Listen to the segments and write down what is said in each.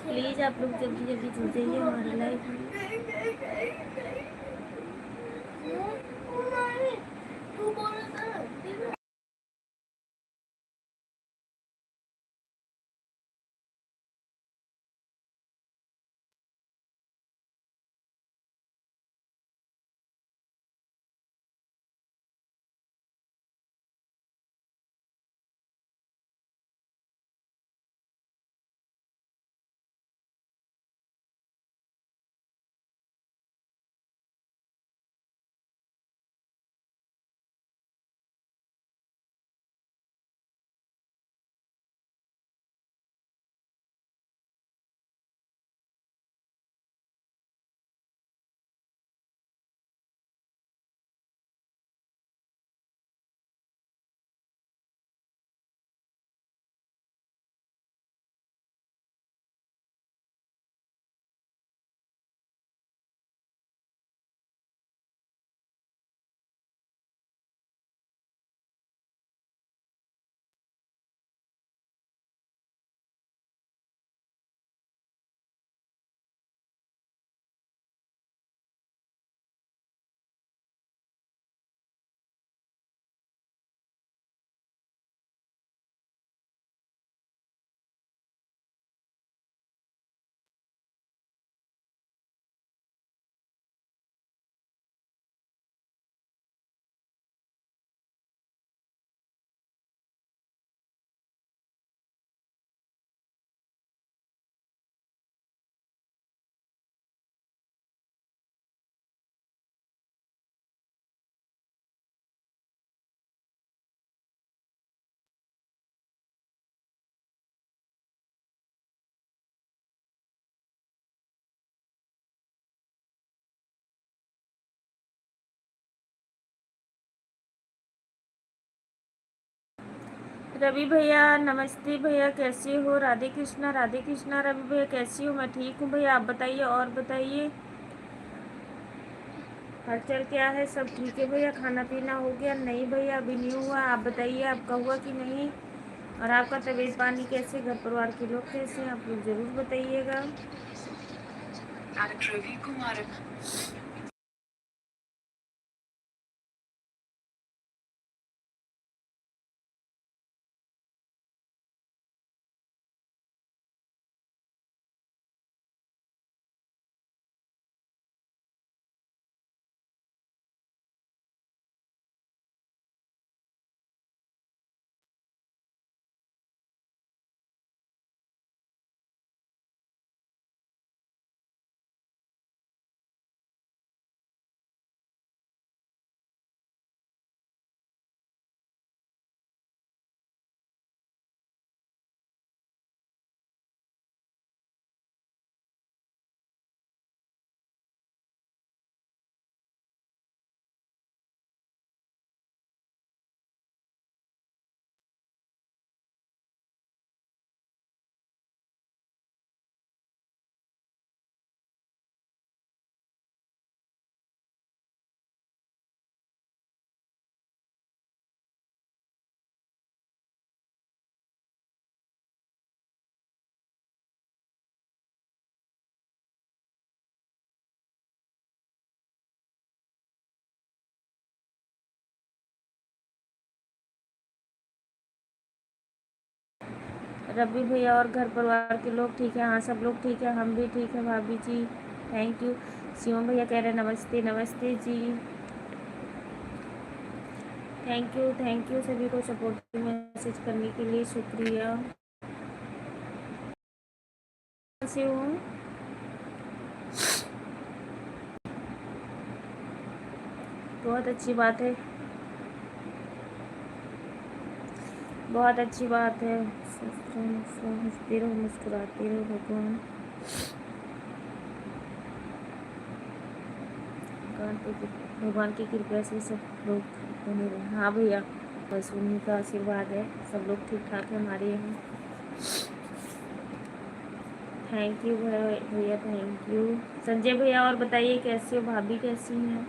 Please आप लोग जल्दी जल्दी जुड़ जाइए हमारे लाइफ में। रवि भैया नमस्ते भैया, कैसे हो? राधे कृष्णा राधे कृष्णा। रवि भैया कैसी हो? मैं ठीक हूँ भैया, आप बताइए और बताइए हालचाल क्या है? सब ठीक है भैया? खाना पीना हो गया? नहीं भैया अभी नहीं हुआ। आप बताइए आपका हुआ कि नहीं? और आपका तबीयत पानी कैसे, घर परिवार के लोग कैसे हैं? आप लोग ज़रूर बताइएगा। रवि कुमार रवि भैया और घर परिवार के लोग ठीक है? हाँ सब लोग ठीक है, हम भी ठीक है भाभी जी, थैंक यू। शिवम भैया कह रहे हैं नमस्ते नमस्ते जी, थैंक यू सभी को सपोर्टिव मैसेज करने के लिए, शुक्रिया। कैसे हो? बहुत अच्छी बात है, बहुत अच्छी बात है। हंसते रहो मुस्कुराते रहो भगवान भगवान की कृपा से सब लोग बने रहे। हाँ भैया बस उन्हीं का आशीर्वाद है, सब लोग ठीक ठाक है हमारे यहाँ। थैंक यू भैया थैंक यू। संजय भैया और बताइए कैसे हो? भाभी कैसी हैं?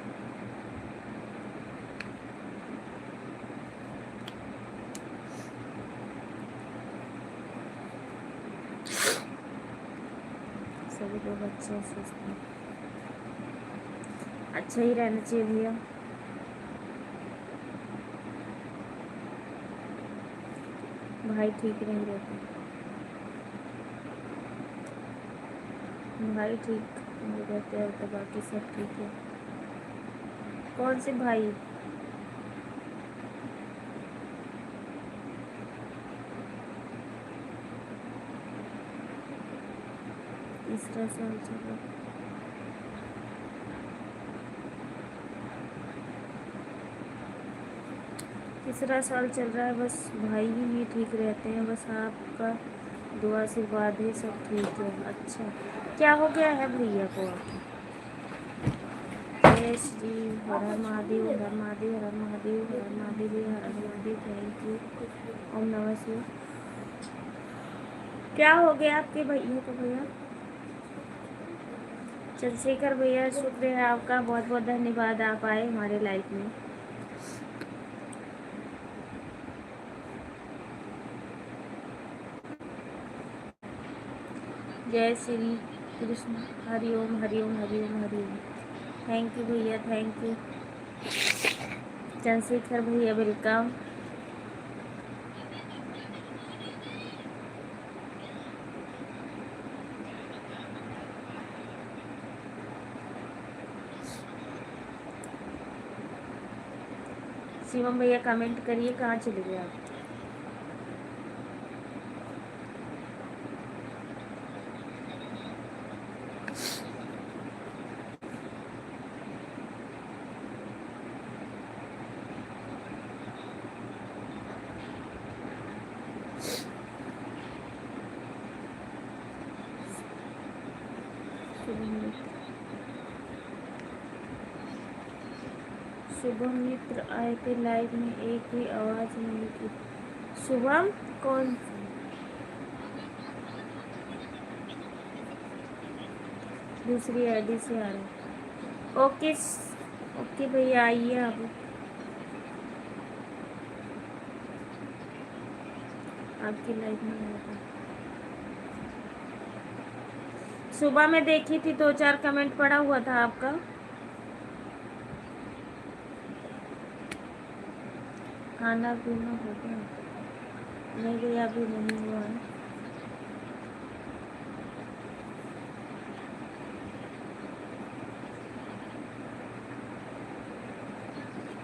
सभी लोग अच्छे सोचते हैं, अच्छा ही रहना चाहिए भैया। भाई ठीक नहीं रहते, भाई ठीक नहीं रहते हैं तो बाकी सब ठीक है। कौन से भाई? तीसरा साल चल रहा है। तीसरा साल चल रहा है, बस भाई ही ठीक रहते हैं, बस आपका दुआ आशीर्वाद है, सब ठीक है। अच्छा, क्या हो गया है भैया को आपके? जय श्री हर हर महादेव, हर हर महादेव, हर हर महादेव, हर हर महादेव, हर हर महादेव, थैंक यू। ओम नमः शिवाय। क्या हो गया आपके भैया को भैया? चंद्रशेखर भैया शुक्र है आपका, बहुत बहुत धन्यवाद, आप आए हमारे लाइफ में। जय श्री कृष्ण, हरिओम हरिओम हरिओम हरिओम। थैंक यू भैया, थैंक यू। चंद्रशेखर भैया वेलकम। शिवम भैया कमेंट करिए, कहाँ चले गए आप? शुभम मित्र आए थे लाइव में, एक भी आवाज नहीं की। शुभम कौन? दूसरी आईडी से आ रहे। ओके ओके भैया, आइए आप। आपकी लाइव में आया था, सुबह में देखी थी, 2-4 कमेंट पड़ा हुआ था आपका। खाना पीना हो गया? नहीं भैया, अभी नहीं हुआ है।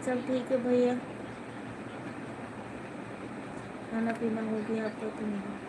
सब ठीक है भैया, खाना पीना हो गया आपका तो नहीं?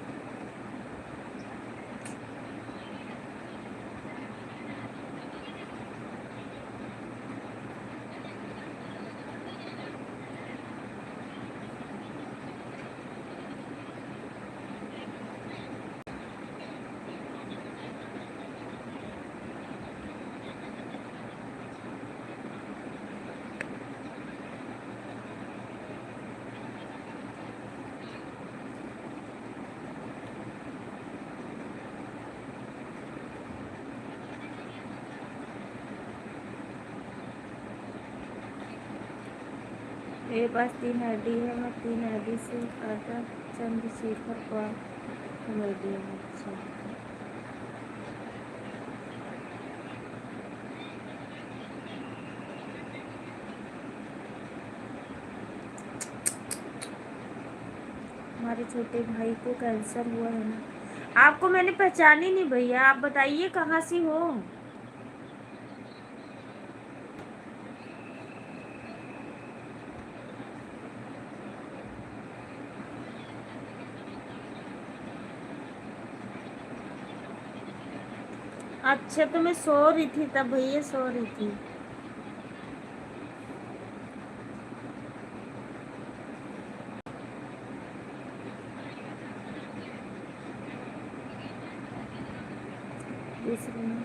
मेरे पास 3 आईडी है, मैं 3 आईडी से आता चंद्रशेखर को कॉमेडियन। अच्छा, हमारे छोटे भाई को कैंसर हुआ है ना। आपको मैंने पहचानी नहीं भैया, आप बताइए कहाँ से हो? अच्छा, तो मैं सो रही थी तब भैया, सो रही थी। दूसरी में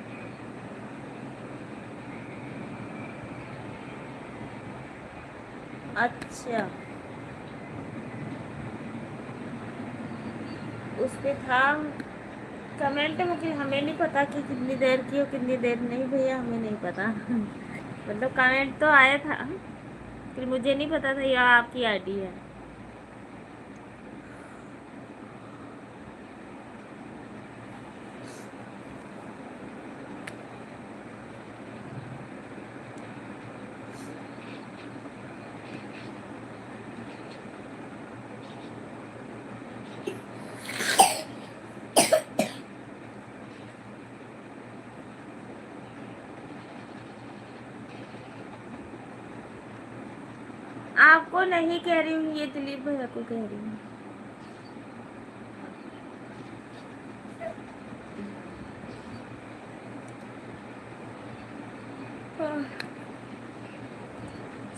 अच्छा, उस पे था कमेंट में कि हमें नहीं पता कि कितनी देर की हो कितनी देर नहीं भैया, हमें नहीं पता। मतलब कमेंट तो आया था, फिर मुझे नहीं पता था यह आपकी आईडी है। आपको नहीं कह रही हूँ, ये दिलीप भैया को कह रही हूँ।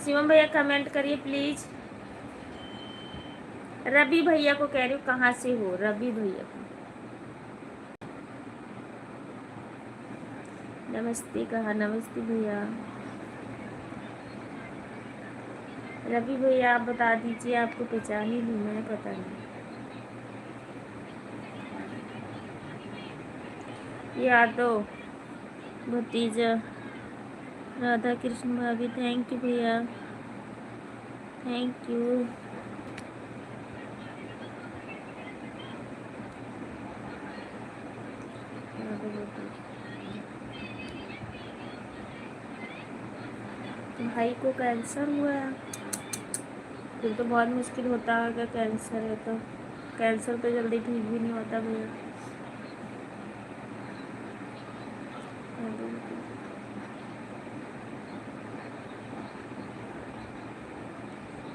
शिवम भैया कमेंट करिए प्लीज। रवि भैया को कह रही हूँ, कहाँ से हो रवि भैया को। नमस्ते कहा, नमस्ते भैया। रवि भैया आप बता दीजिए, आपको पहचान ही नहीं, मैं पता नहीं। यादव भतीजा राधा कृष्ण भाभी, थैंक यू भैया, थैंक यू। भाई को कैंसर हुआ है, फिर तो बहुत मुश्किल होता है। अगर कैंसर है तो कैंसर तो जल्दी ठीक भी नहीं होता भैया।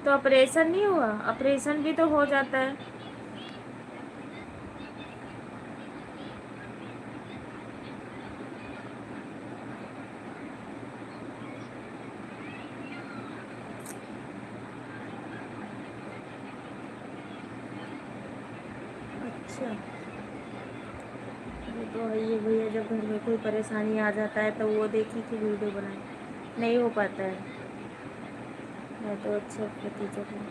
तो ऑपरेशन नहीं हुआ? ऑपरेशन भी तो हो जाता है। अच्छा, ये तो है ये भैया, जब घर में कोई परेशानी आ जाता है तो वो देखी कि वीडियो बनाए, नहीं हो पाता है। मैं तो अच्छा भतीजा हूँ।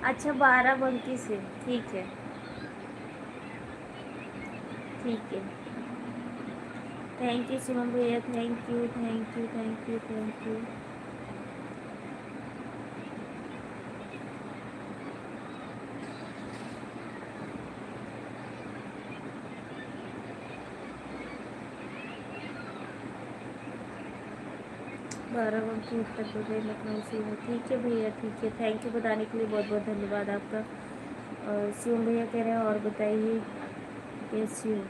अच्छा, 12 से, ठीक है ठीक है। थैंक यू शिवम भैया, thank you thank you thank you thank you. Barabanki Uttar Pradesh Lucknow से है, ठीक है भैया ठीक है। थैंक यू बताने के लिए, बहुत बहुत धन्यवाद आपका। और शिवम भैया कह रहे हैं और बताइए कैसी हो?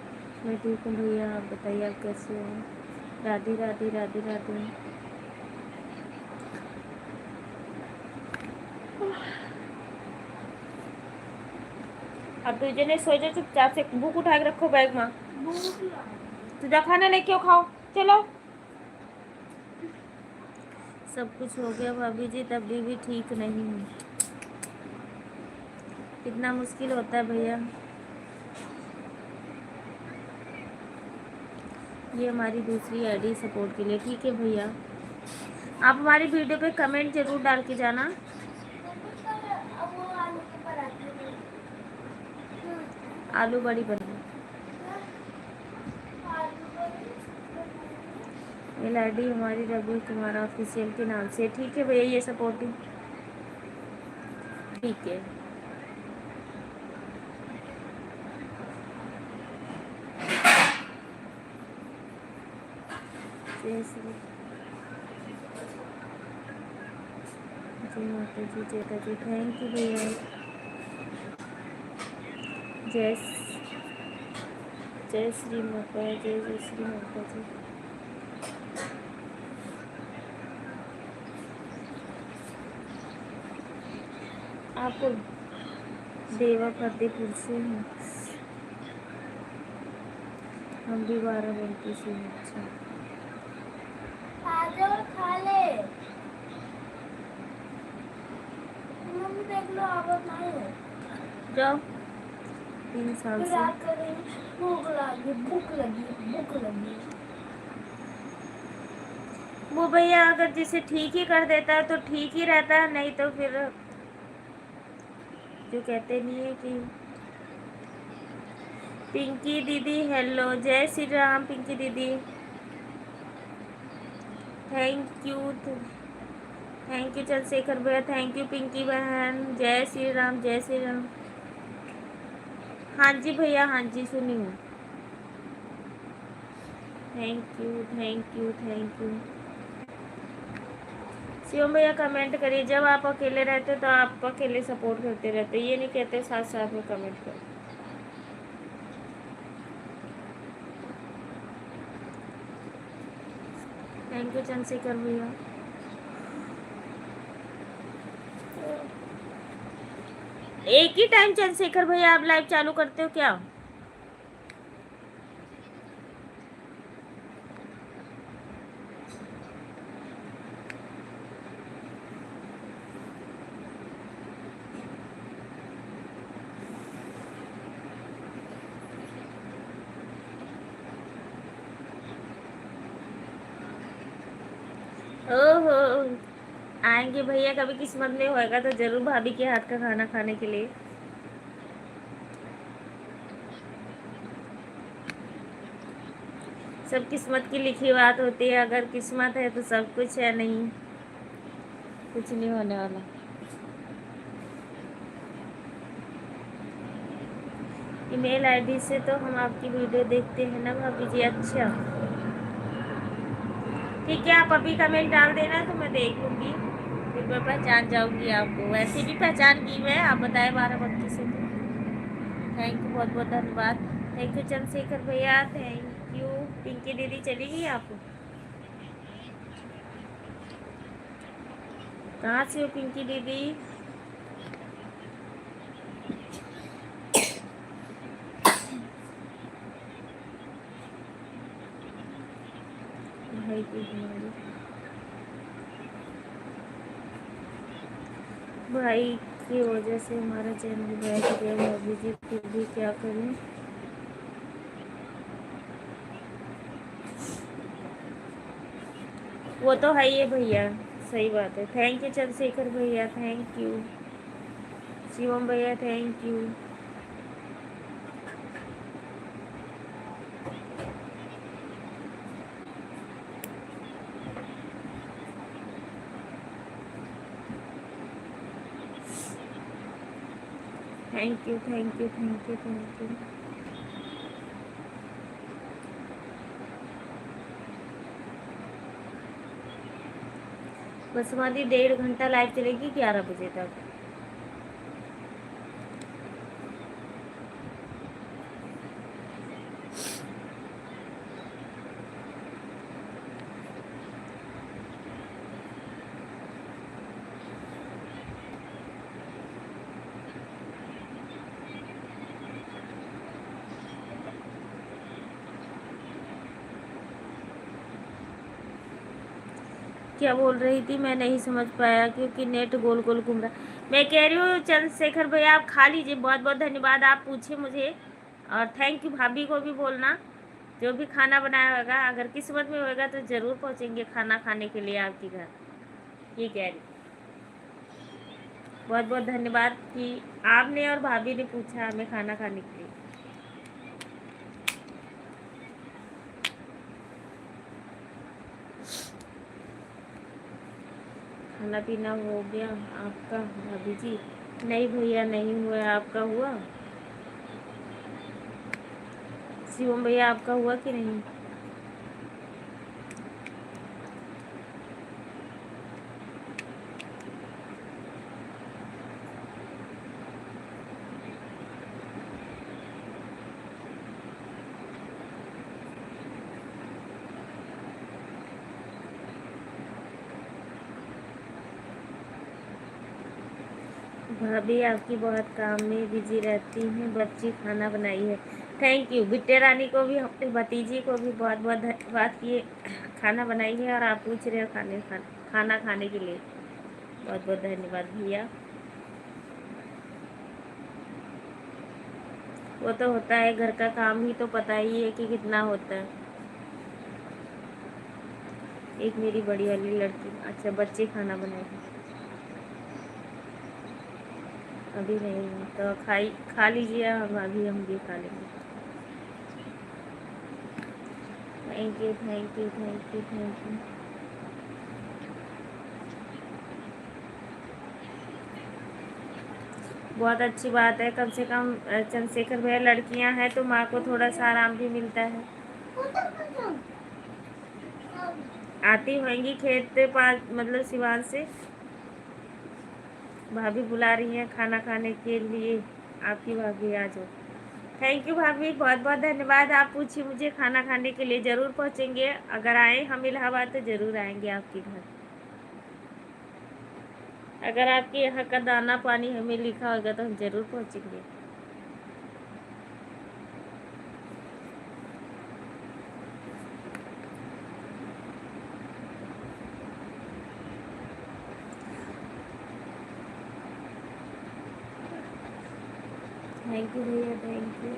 मैं ठीक हूँ भैया, आप बताइए आप कैसे हो? राधे राधे राधे राधे। अब तुझे ने सो जा चुपचाप से, बुक उठा के रखो बैग में। तुझा खाना लेके आओ, खाओ चलो। सब कुछ हो गया भाभी जी, तब भी ठीक नहीं हूँ। कितना मुश्किल होता है भैया। ये हमारी दूसरी आईडी सपोर्ट के लिए, ठीक है भैया। आप हमारी वीडियो पे कमेंट जरूर डाल के जाना। आलू बड़ी बनी। मेल आई डी हमारी रवि कुमार ऑफिशियल के नाम से, ठीक है भैया, ये सपोर्टिंग, ठीक है। जय श्री, जय माता जी, जयता जी, थैंक यू भैया। जय जय श्री माता, जय जय श्री माता जी। आपको देवा फतेहपुर से हैं, हम भी बाराबंकी से हैं। अच्छा, खा ले मम्मी, देख लो आप जाओ। 3 साल से भूख लगी भूख लगी भूख लगी। वो भैया अगर जिसे ठीक ही कर देता है तो ठीक ही रहता है, नहीं तो फिर जो कहते नहीं है कि। पिंकी दीदी हेलो, जय श्री राम पिंकी दीदी, thank you thank you Chandrashekhar भैया, थैंक यू पिंकी बहन, जय श्री राम जय श्री राम। हाँ जी भैया, हाँ जी सुनी हूँ। Thank you thank you thank you. Shivam भैया कमेंट करिए, जब आप अकेले रहते तो आप अकेले सपोर्ट करते रहते, ये नहीं कहते साथ साथ में कमेंट करो। थैंक यू चंद्रशेखर भैया। एक ही टाइम चंद्रशेखर भैया आप लाइव चालू करते हो क्या? ओहो, आएंगे भैया, कभी किस्मत में होएगा तो जरूर भाभी के हाथ का खाना खाने के लिए। सब किस्मत की लिखी बात होती है, अगर किस्मत है तो सब कुछ है, नहीं कुछ नहीं होने वाला। ईमेल आईडी से तो हम आपकी वीडियो देखते हैं ना भाभी जी। अच्छा ठीक है, आप अभी कमेंट डाल देना तो मैं देख लूँगी, फिर मैं पहचान जाऊँगी आपको। वैसे भी पहचान की मैं, आप बताए 12 से तो। थैंक यू, बहुत बहुत धन्यवाद। थैंक यू चंद्रशेखर भैया, थैंक यू। पिंकी दीदी चली गई आप? कहाँ से हो पिंकी दीदी? भाई की हमारी भाई की वजह से हमारा चैनल बैठ गया भाभी जी, फिर भी क्या करें। वो तो है ही है भैया, सही बात है। थैंक यू चंद्रशेखर भैया, थैंक यू। शिवम भैया thank you. Thank you thank you thank you thank you. बस हमारी 1.5 घंटा लाइव चलेगी 11 बजे तक। क्या बोल रही थी मैं नहीं समझ पाया, क्योंकि नेट गोल गोल घूम रहा। मैं कह रही हूँ चंद्रशेखर भैया आप खा लीजिए, बहुत बहुत धन्यवाद। आप पूछे मुझे, और थैंक यू भाभी को भी बोलना, जो भी खाना बनाया होगा अगर किस्मत में होगा तो ज़रूर पहुँचेंगे खाना खाने के लिए आपके घर। ये कह रही, बहुत बहुत धन्यवाद कि आपने और भाभी ने पूछा हमें खाना खाने के लिए। खाना पीना हो गया आपका भाभी जी? नहीं भैया नहीं हुआ, आपका हुआ? शिवम भैया आपका हुआ कि नहीं? भाभी आपकी बहुत काम में बिजी रहती हैं, बच्ची खाना बनाई है। Thank you. बिट्टे रानी को भी, अपने भतीजी को भी बहुत बहुत धन्यवाद कि खाना बनाई है, और आप पूछ रहे हो खाना खाने के लिए। बहुत बहुत धन्यवाद भैया। वो तो होता है, घर का काम ही तो पता ही है कि कितना होता है। एक मेरी बड़ी वाली लड़की, अच्छा बच्चे खाना बनाए अभी नहीं, तो खा लीजिए, हम अभी हम भी खा लेंगे। Thank you thank you thank you thank you. बहुत अच्छी बात है, कम से कम चंद्रशेखर भैया लड़कियां हैं तो माँ को थोड़ा सा आराम भी मिलता है। आती होंगी खेत पे पास, मतलब सिवान से। भाभी बुला रही हैं खाना खाने के लिए, आपकी भाभी आ जाओ। थैंक यू भाभी, बहुत बहुत धन्यवाद। आप पूछिए मुझे, खाना खाने के लिए ज़रूर पहुँचेंगे, अगर आए हम इलाहाबाद तो ज़रूर आएंगे आपके घर। अगर आपके यहाँ का दाना पानी हमें लिखा होगा तो हम ज़रूर पहुँचेंगे। थैंक यू भैया, थैंक यू।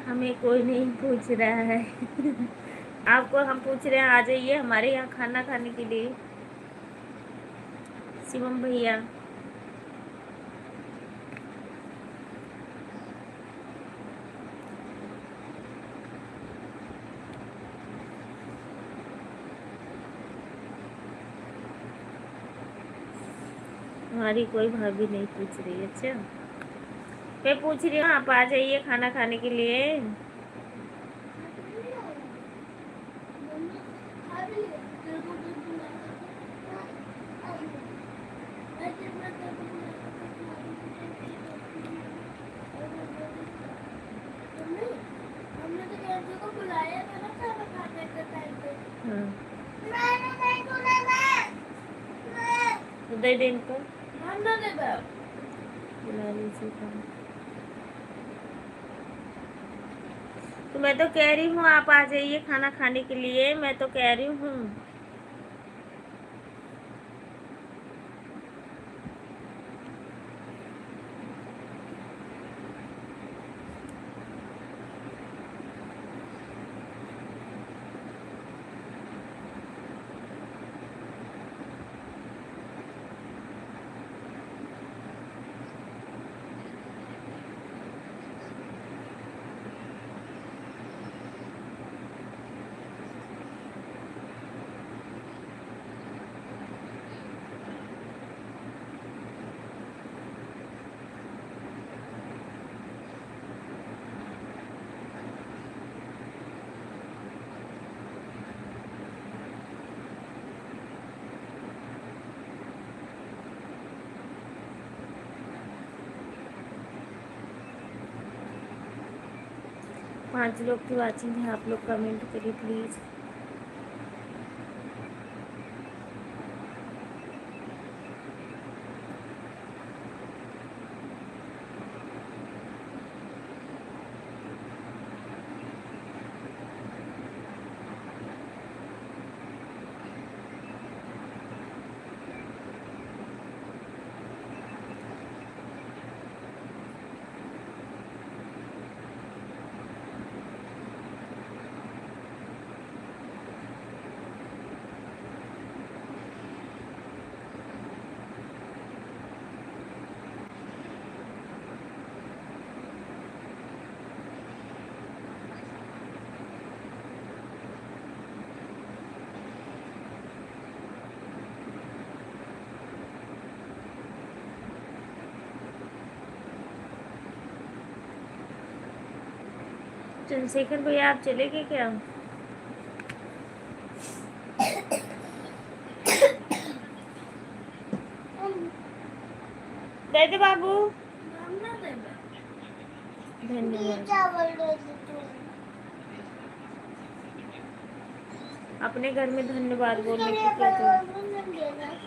हमें कोई नहीं पूछ रहा है। आपको हम पूछ रहे हैं, आ जाइए हमारे यहाँ खाना खाने के लिए। शिवम भैया, हमारी कोई भाभी नहीं पूछ रही। अच्छा, मैं पूछ रही हूँ, आप आ जाइए खाना खाने के लिए। दे दे इनको, बुला लीजिए खाना। तो मैं तो कह रही हूँ आप आ जाइए खाना खाने के लिए, मैं तो कह रही हूँ। 5 लोग की वाचिंग है, आप लोग कमेंट करिए प्लीज़। चंद्रशेखर भैया, आप चले गए क्या? दे दे बाबू, धन्यवाद। अपने घर में धन्यवाद बोलने की क्या जरूरत?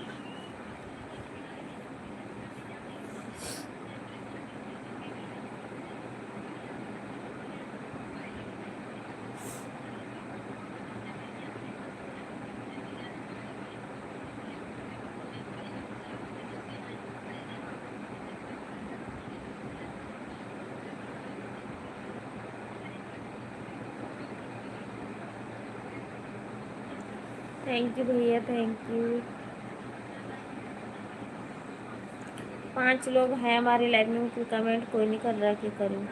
थैंक यू भैया, थैंक यू। 5 लोग हैं हमारी लाइफ में, कोई कमेंट कोई नहीं कर रहा कि करूँ।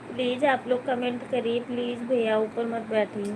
प्लीज़ आप लोग कमेंट करिए प्लीज़ भैया, ऊपर मत बैठिए।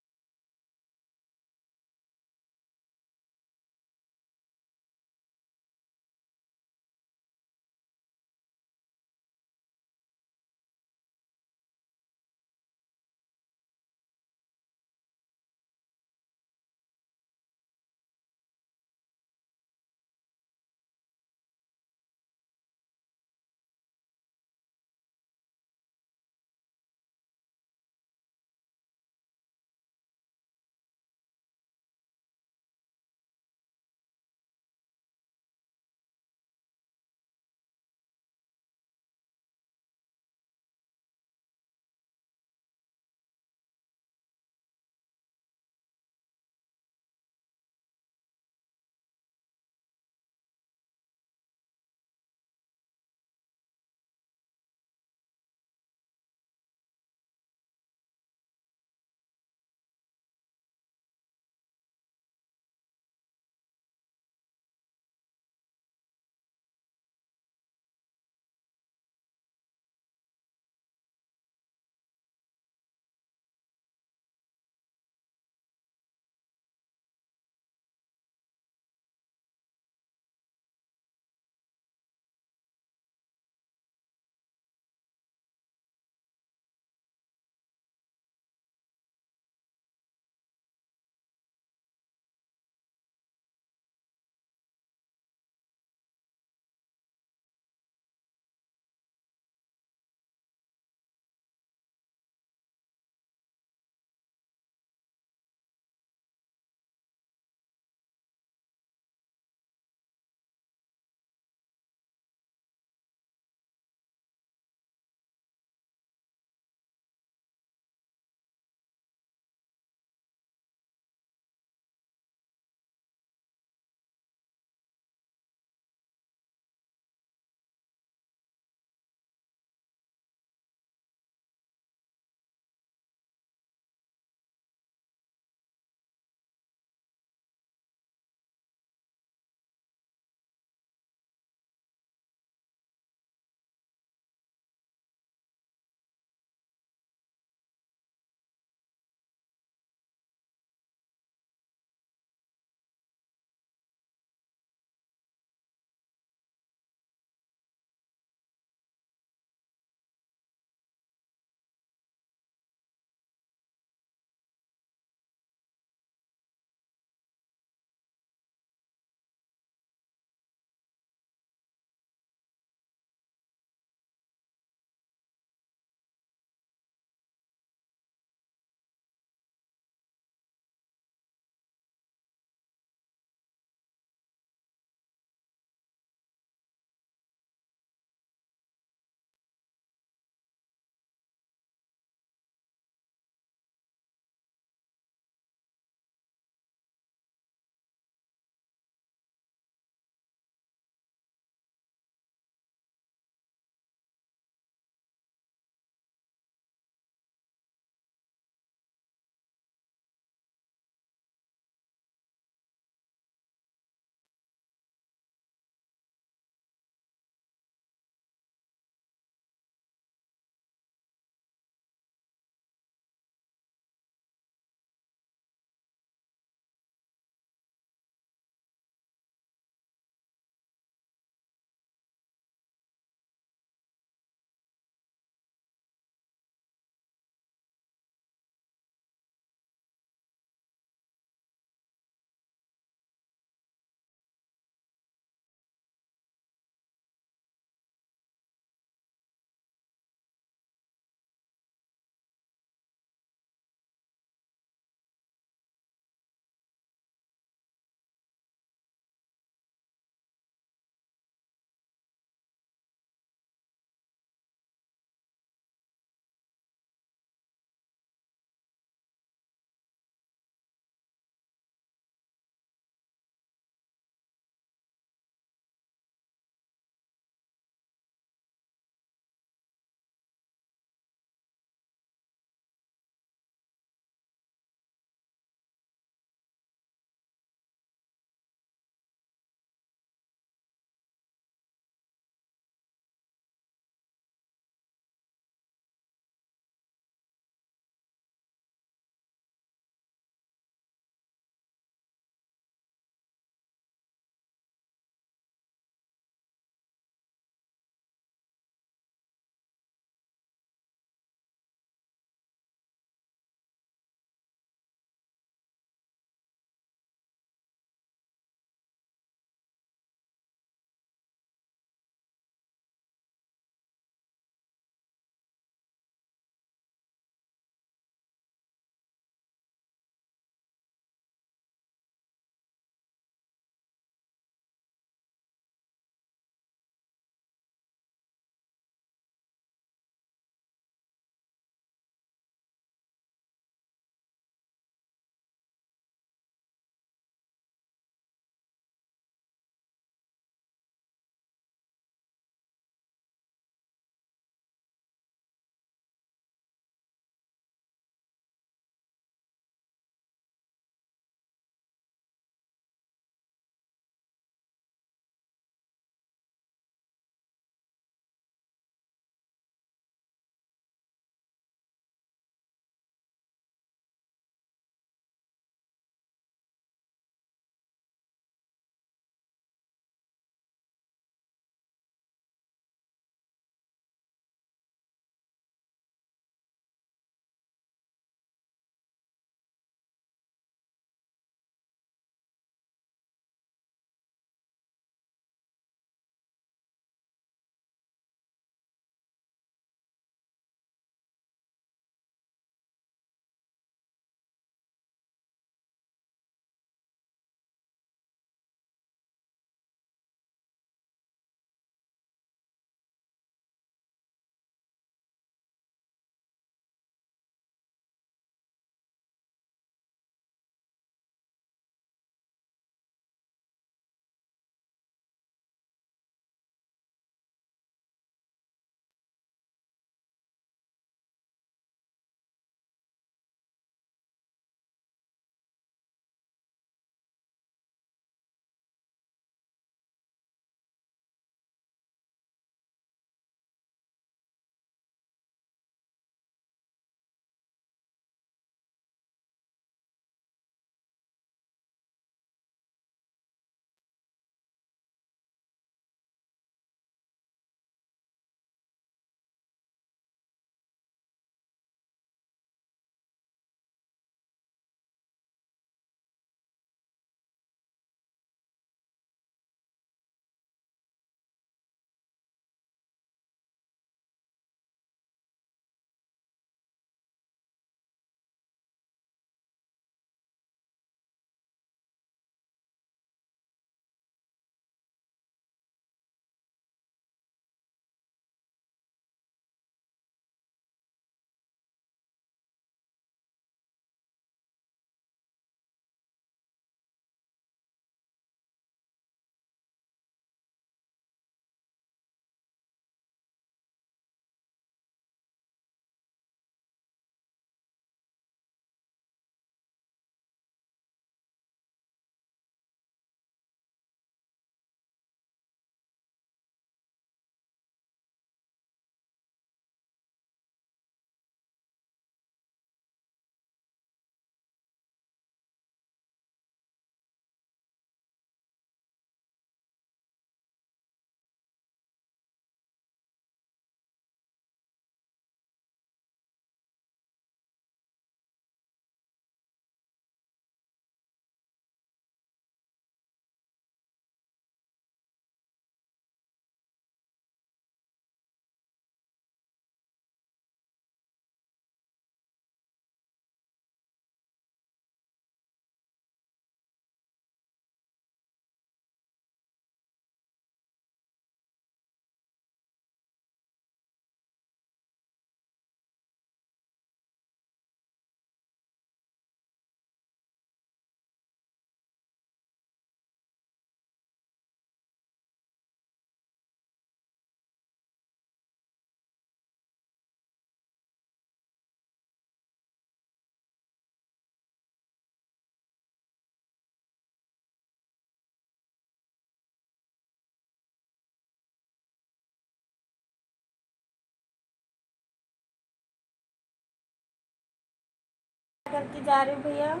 करके जा रहे हो भैया?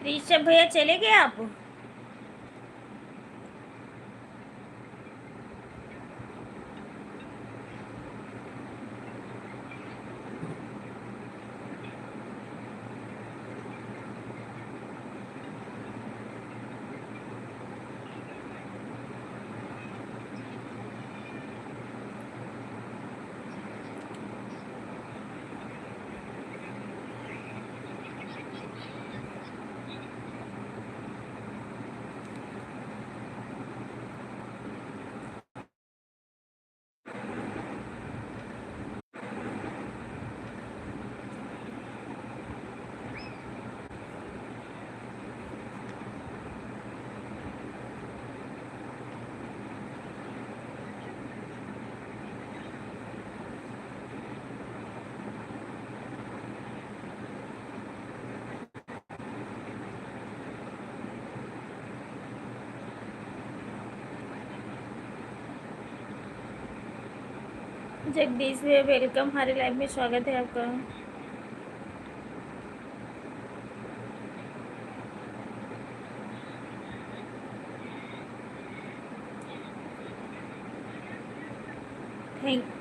ऋषभ भैया चले गए आप? जगदीश भैया वेलकम, हमारे लाइव में स्वागत है आपका।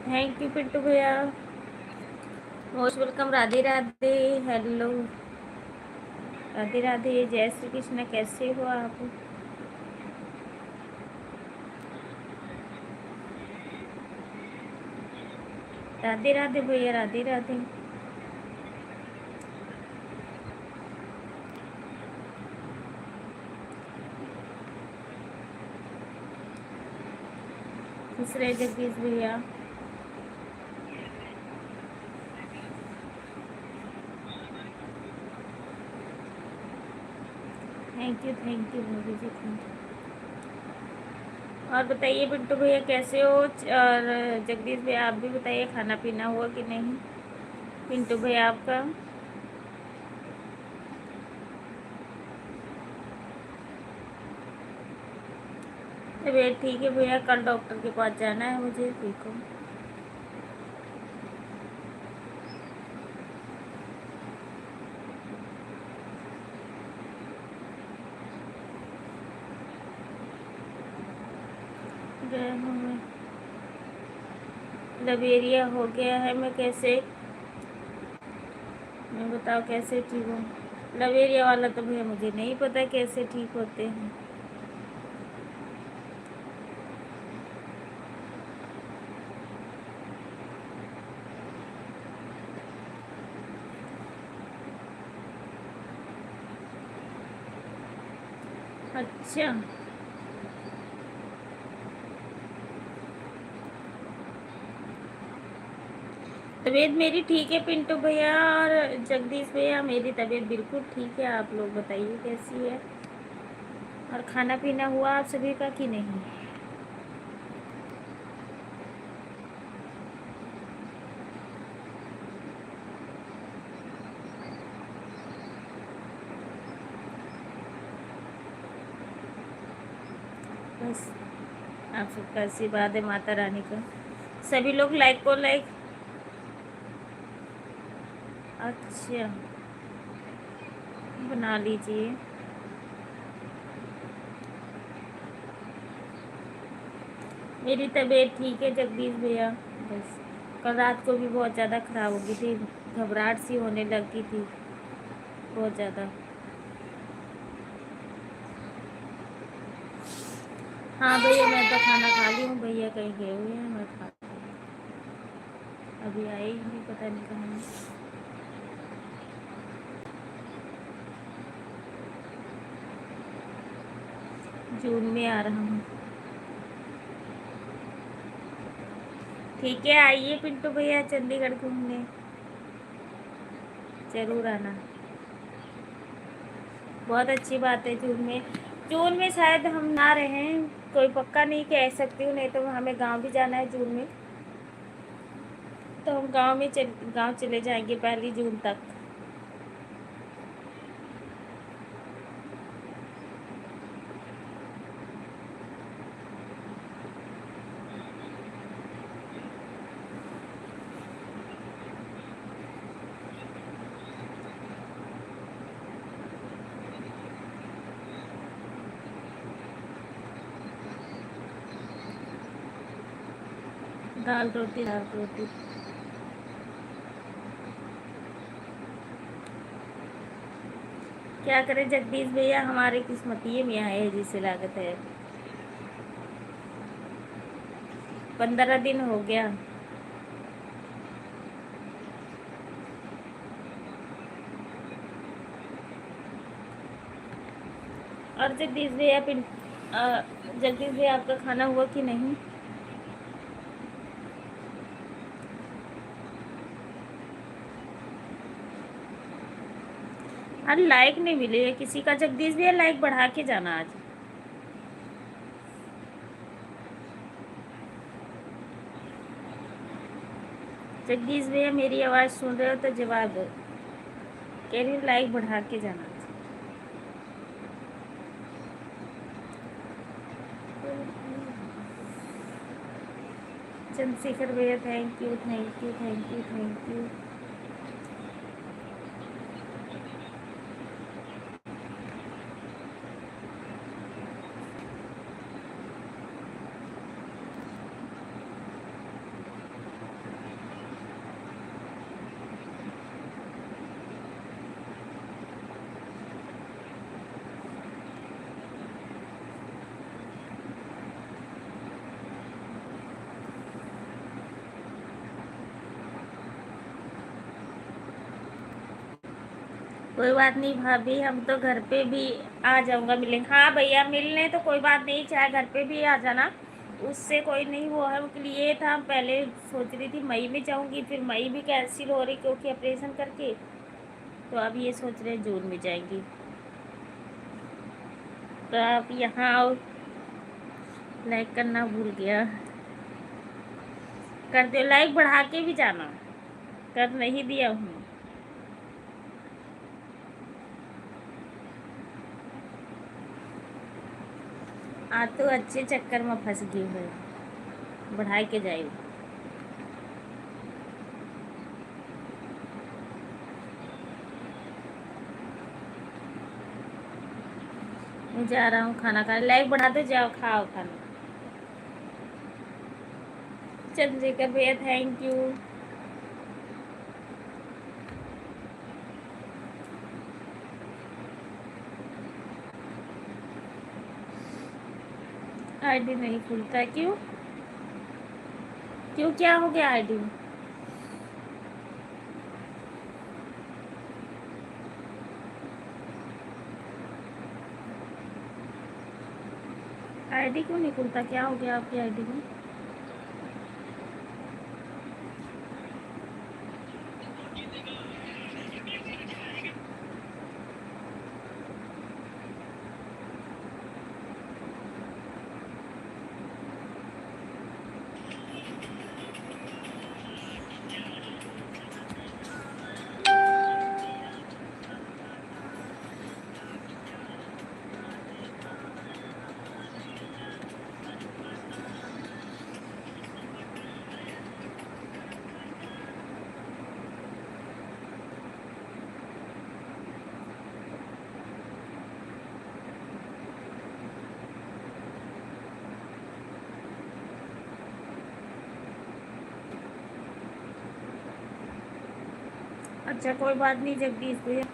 थैंक यू पिंटू भैया, most welcome. Radhe Radhe, hello, Radhe Radhe, जय श्री कृष्ण। कैसे हो आप? राधे राधे भैया, राधे राधे। खुश रहे जगदीश भैया। Thank you Modi ji, thank you. और बताइए पिंटू भैया कैसे हो? और जगदीश भैया आप भी बताइए, खाना पीना हुआ कि नहीं पिंटू भैया आपका? तबीयत ठीक है भैया, कल डॉक्टर के पास जाना है मुझे, ठीक हो? लबेरिया हो गया है, मैं बताओ कैसे ठीक हूँ? लबेरिया वाला तो भैया मुझे नहीं पता कैसे ठीक होते हैं। अच्छा, तबीयत मेरी ठीक है पिंटू भैया और जगदीश भैया, मेरी तबीयत बिल्कुल ठीक है। आप लोग बताइए कैसी है? और खाना पीना हुआ आप सभी का कि नहीं? बस आप सबका आशीर्वाद है माता रानी का। सभी लोग लाइक को लाइक। अच्छा, बना लीजिए। मेरी तबीयत ठीक है जगदीश भैया। बस कल रात को भी बहुत ज़्यादा ख़राब हो गई थी, घबराहट सी होने लगी थी बहुत ज़्यादा। हाँ भैया, मैं तो खाना खा ली हूँ, भैया कहीं गए हुए हैं, मैं खा अभी आए ही नहीं, पता नहीं कहाँ हैं। जून में आ रहा हूँ। ठीक है, आइए पिंटू भैया चंडीगढ़ घूमने, जरूर आना। बहुत अच्छी बात है। जून में शायद हम ना रहें, कोई पक्का नहीं कह सकती हूँ, नहीं तो हमें गांव भी जाना है जून में, तो हम गांव चले जाएंगे 1 जून तक। दाल रोटी दाल रोटी। क्या करें जगदीश भैया, हमारे किस्मती में है जिसे लागत है। 15 दिन हो गया। और जगदीश भैया आपका खाना हुआ कि नहीं? अरे लाइक नहीं मिली है किसी का। जगदीश भैया लाइक बढ़ा के जाना आज। जगदीश भैया मेरी आवाज़ सुन रहे हो तो जवाब दो। कह रही लाइक बढ़ा के जाना। चंद्रशेखर भैया thank you thank you thank you thank you. कोई बात नहीं भाभी, हम तो घर पे भी आ जाऊंगा मिलने। हाँ भैया मिलने तो कोई बात नहीं, चाहे घर पे भी आ जाना, उससे कोई नहीं वो है। उसके लिए था, पहले सोच रही थी मई में जाऊंगी, फिर मई भी कैंसिल हो रही क्योंकि ऑपरेशन करके, तो अब ये सोच रहे हैं जून में जाएंगी। तो आप यहाँ आओ। लाइक करना भूल गया, कर दो। लाइक बढ़ा के भी जाना, कर नहीं दिया हूँ। आज तो अच्छे चक्कर में फंस गई है, बढ़ा के जाएगी। मैं जा रहा हूँ खाना खाने। लाइक बढ़ा दो, जाओ खाओ खाना। चंद्रशेखर भैया थैंक यू। आईडी नहीं खुलता क्यों? क्यों क्या हो गया आईडी में? आईडी क्यों नहीं खुलता? क्या हो गया आपकी आईडी में? अच्छा कोई बात नहीं जगदीश भैया।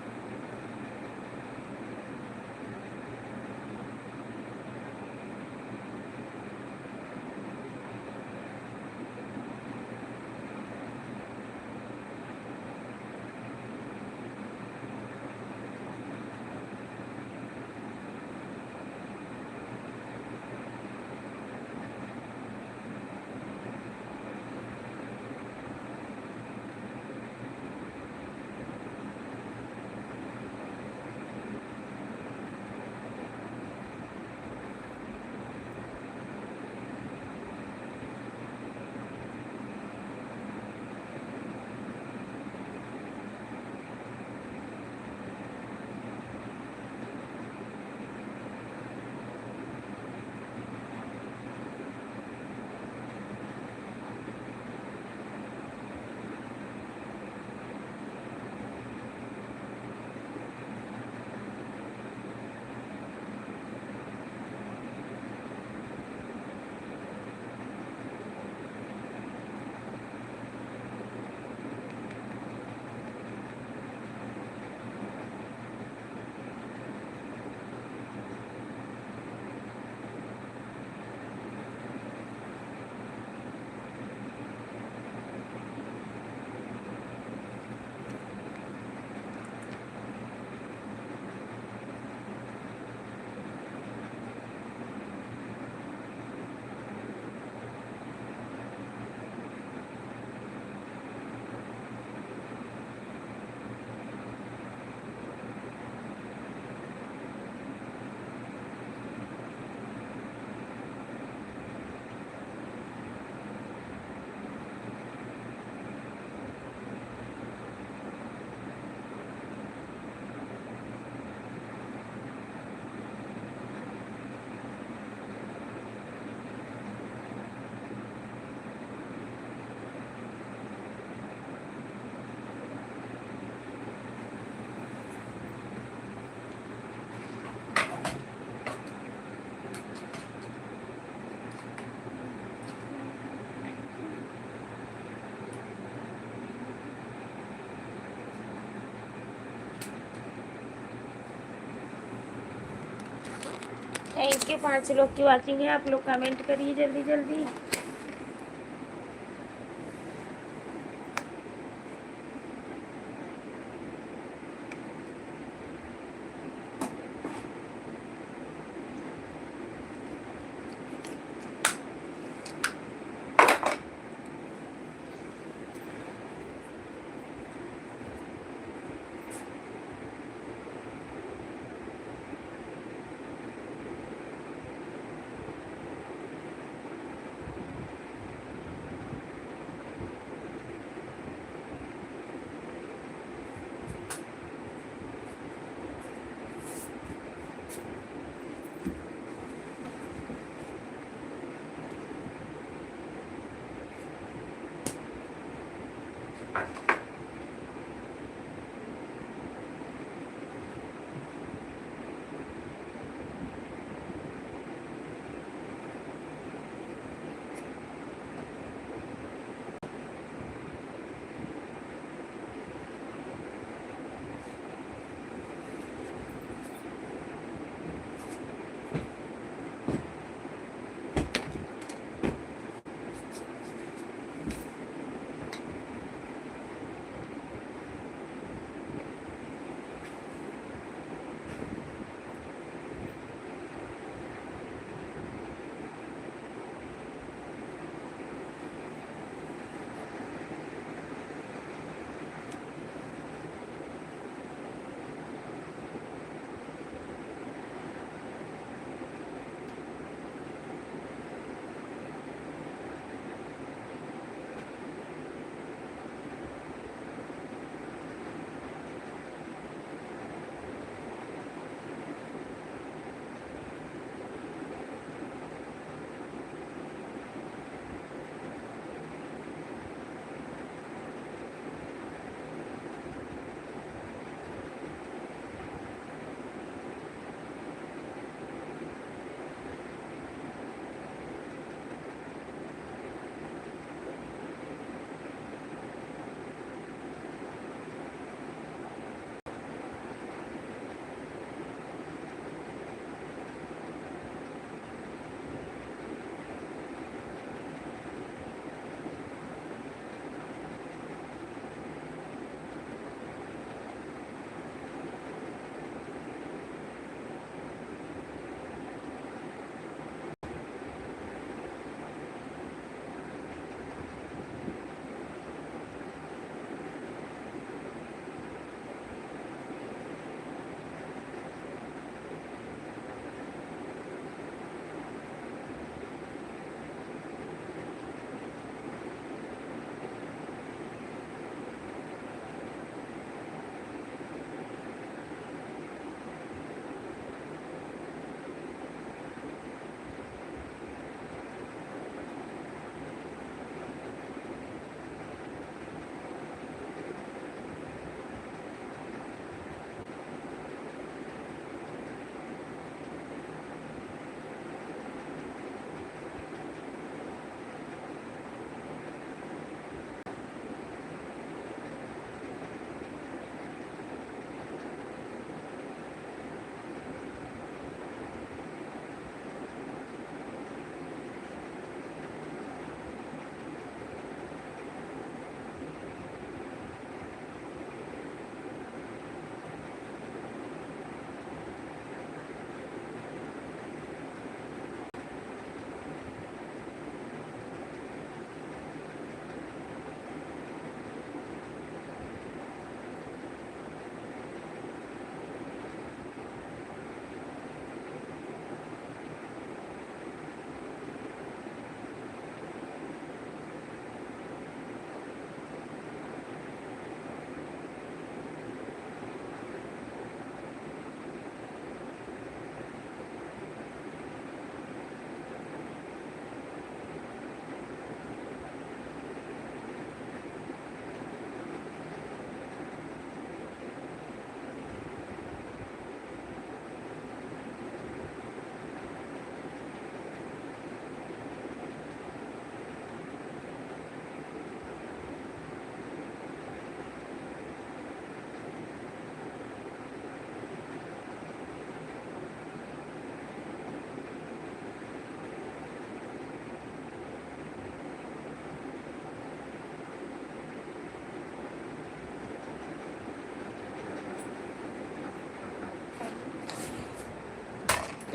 थैंक यू, 5 लोग की वॉचिंग है। आप लोग कमेंट करिए जल्दी जल्दी।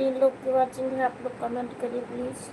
3 लोग की वॉचिंग है, आप लोग कमेंट करिए प्लीज़।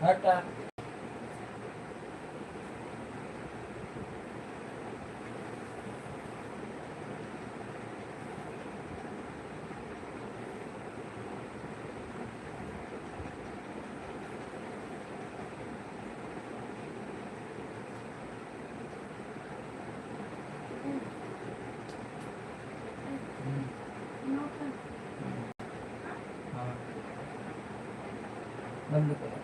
हटा हाँ बंद करो